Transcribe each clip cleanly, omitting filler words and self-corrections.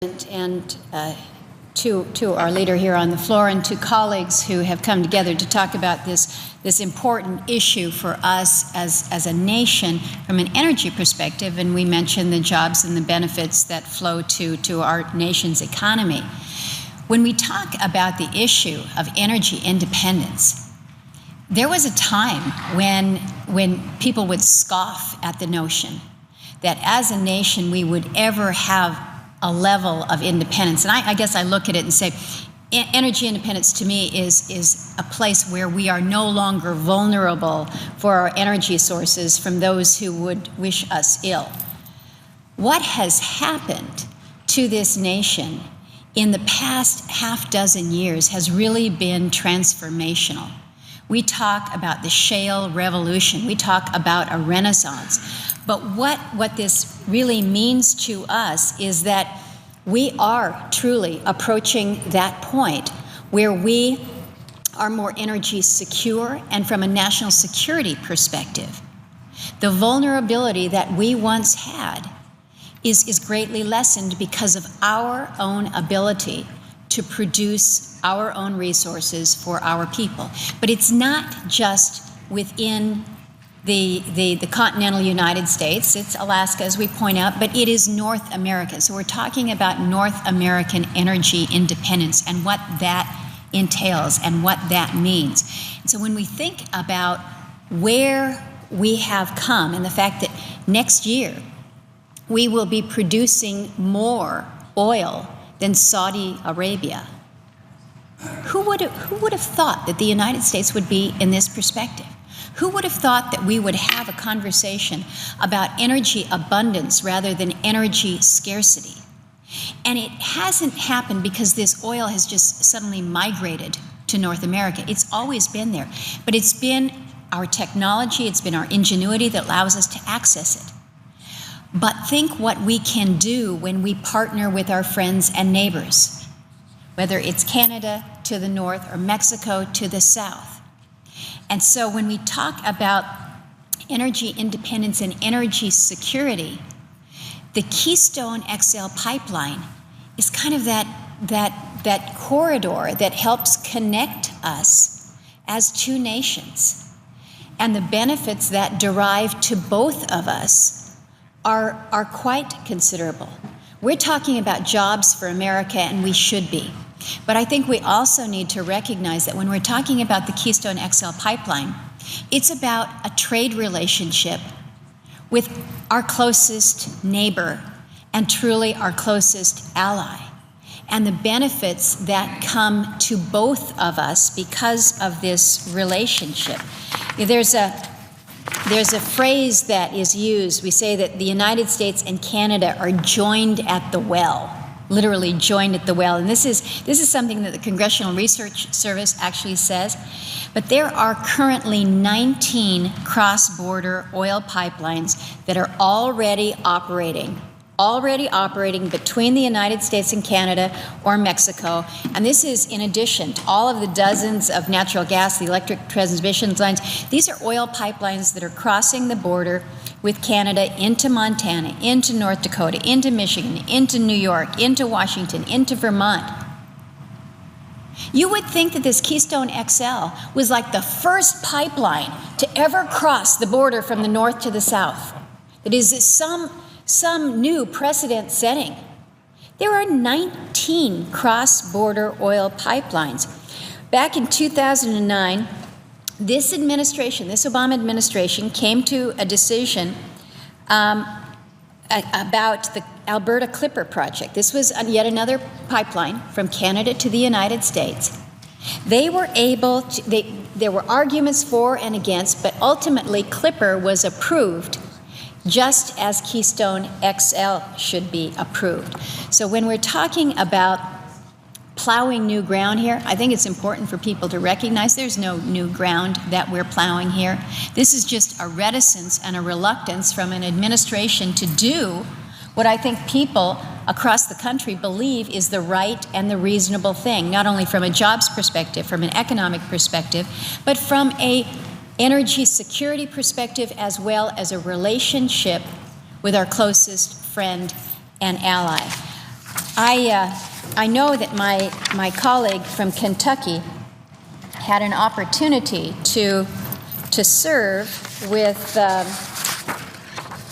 and to our leader here on the floor and to colleagues who have come together to talk about this important issue for us as a nation from an energy perspective. And we mentioned the jobs and the benefits that flow to our nation's economy. When we talk about the issue of energy independence, there was a time when people would scoff at the notion that as a nation we would ever have a level of independence. And I guess I look at it and say, energy independence to me is a place where we are no longer vulnerable for our energy sources from those who would wish us ill. What has happened to this nation in the past half dozen years has really been transformational. We talk about the shale revolution. We talk about a renaissance. But what this really means to us is that we are truly approaching that point where we are more energy secure, and from a national security perspective, the vulnerability that we once had is greatly lessened because of our own ability to produce our own resources for our people. But it's not just within the continental United States. It's Alaska, as we point out, but it is North America. So we're talking about North American energy independence and what that entails and what that means. And so when we think about where we have come and the fact that next year we will be producing more oil than Saudi Arabia, who would have thought that the United States would be in this perspective? Who would have thought that we would have a conversation about energy abundance rather than energy scarcity? And it hasn't happened because this oil has just suddenly migrated to North America. It's always been there. But it's been our technology, it's been our ingenuity that allows us to access it. But think what we can do when we partner with our friends and neighbors, whether it's Canada to the north or Mexico to the south. And so when we talk about energy independence and energy security, the Keystone XL pipeline is kind of that corridor that helps connect us as two nations. And the benefits that derive to both of us are quite considerable. We're talking about jobs for America, and we should be. But I think we also need to recognize that when we're talking about the Keystone XL pipeline, it's about a trade relationship with our closest neighbor and truly our closest ally, and the benefits that come to both of us because of this relationship. There's a phrase that is used. We say that the United States and Canada are joined at the well. Literally joined at the well. And this is something that the Congressional Research Service actually says. But there are currently 19 cross-border oil pipelines that are already operating between the United States and Canada or Mexico. And this is in addition to all of the dozens of natural gas, the electric transmission lines. These are oil pipelines that are crossing the border with Canada into Montana, into North Dakota, into Michigan, into New York, into Washington, into Vermont. You would think that this Keystone XL was like the first pipeline to ever cross the border from the north to the south. That is some new precedent setting. There are 19 cross-border oil pipelines. Back in 2009, this Obama administration, came to a decision about the Alberta Clipper project. This was yet another pipeline from Canada to the United States. They were able to, there were arguments for and against, but ultimately Clipper was approved just as Keystone XL should be approved. So when we're talking about plowing new ground here, I think it's important for people to recognize there's no new ground that we're plowing here. This is just a reticence and a reluctance from an administration to do what I think people across the country believe is the right and the reasonable thing, not only from a jobs perspective, from an economic perspective, but from a energy security perspective as well as a relationship with our closest friend and ally. I know that my colleague from Kentucky had an opportunity to serve with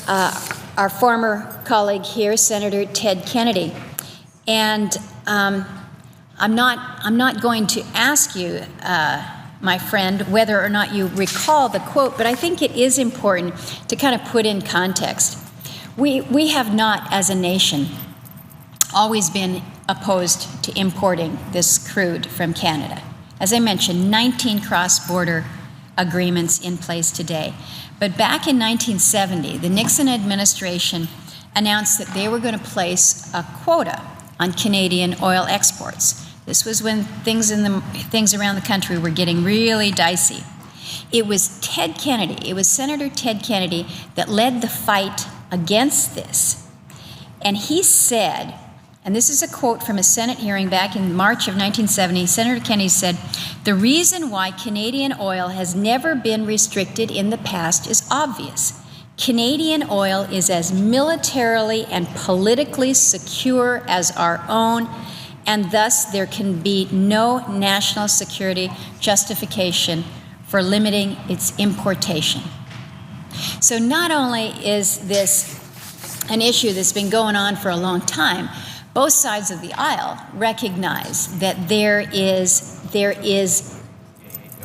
our former colleague here, Senator Ted Kennedy, and I'm not going to ask you, my friend, whether or not you recall the quote, but I think it is important to kind of put in context. We have not, as a nation, always been opposed to importing this crude from Canada. As I mentioned, 19 cross-border agreements in place today. But back in 1970, the Nixon administration announced that they were going to place a quota on Canadian oil exports. This was when things around the country were getting really dicey. It was Senator Ted Kennedy that led the fight against this. And he said, and this is a quote from a Senate hearing back in March of 1970, Senator Kennedy said, "The reason why Canadian oil has never been restricted in the past is obvious. Canadian oil is as militarily and politically secure as our own, and thus there can be no national security justification for limiting its importation." So not only is this an issue that's been going on for a long time, both sides of the aisle recognize that there is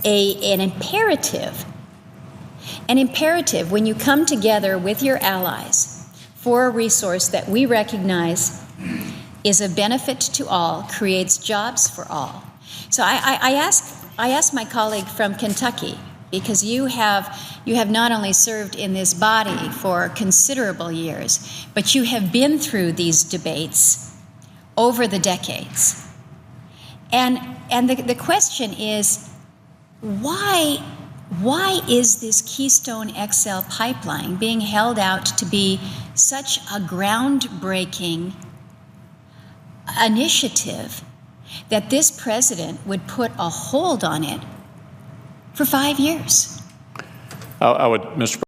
an imperative when you come together with your allies for a resource that we recognize is a benefit to all, creates jobs for all. So I ask my colleague from Kentucky, because you have not only served in this body for considerable years, but you have been through these debates over the decades. And the question is, why is this Keystone XL pipeline being held out to be such a groundbreaking initiative that this president would put a hold on it for 5 years? I would, Mr.